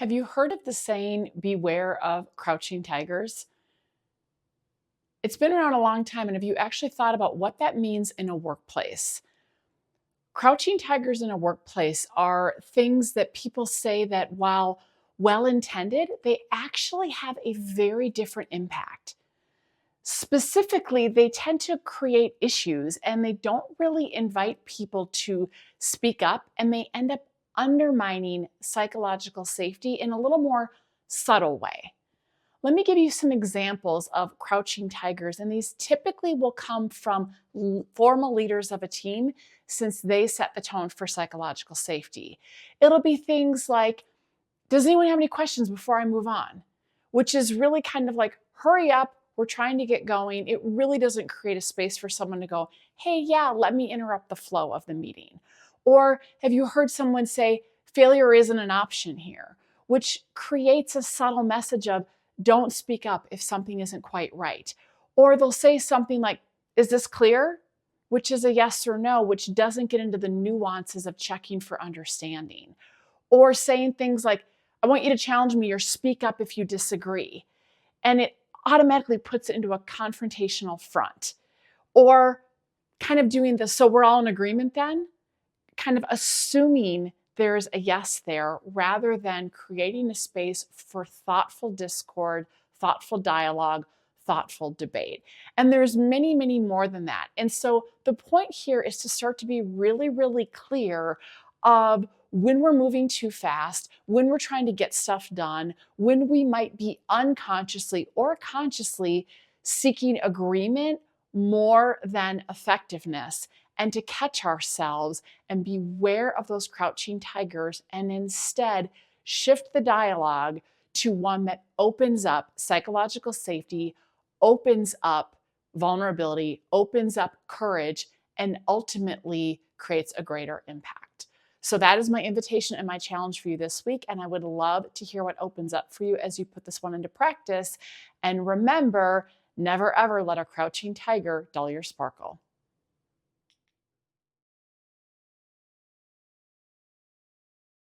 Have you heard of the saying, beware of crouching tigers? It's been around a long time, and have you actually thought about what that means in a workplace? Crouching tigers in a workplace are things that people say that while well intended, they actually have a very different impact. Specifically, they tend to create issues and they don't really invite people to speak up, and they end up undermining psychological safety in a little more subtle way. Let me give you some examples of crouching tigers, and these typically will come from formal leaders of a team since they set the tone for psychological safety. It'll be things like, does anyone have any questions before I move on? Which is really kind of like, hurry up, we're trying to get going. It really doesn't create a space for someone to go, hey, yeah, let me interrupt the flow of the meeting. Or have you heard someone say, failure isn't an option here, which creates a subtle message of, don't speak up if something isn't quite right. Or they'll say something like, is this clear? Which is a yes or no, which doesn't get into the nuances of checking for understanding. Or saying things like, I want you to challenge me or speak up if you disagree. And it automatically puts it into a confrontational front. Or kind of doing this, so we're all in agreement then, kind of assuming there's a yes there rather than creating a space for thoughtful discord, thoughtful dialogue, thoughtful debate. And there's many, many more than that. And so the point here is to start to be really, really clear of when we're moving too fast, when we're trying to get stuff done, when we might be unconsciously or consciously seeking agreement more than effectiveness, and to catch ourselves and beware of those crouching tigers and instead shift the dialogue to one that opens up psychological safety, opens up vulnerability, opens up courage, and ultimately creates a greater impact. So that is my invitation and my challenge for you this week. And I would love to hear what opens up for you as you put this one into practice. And remember, never ever let a crouching tiger dull your sparkle.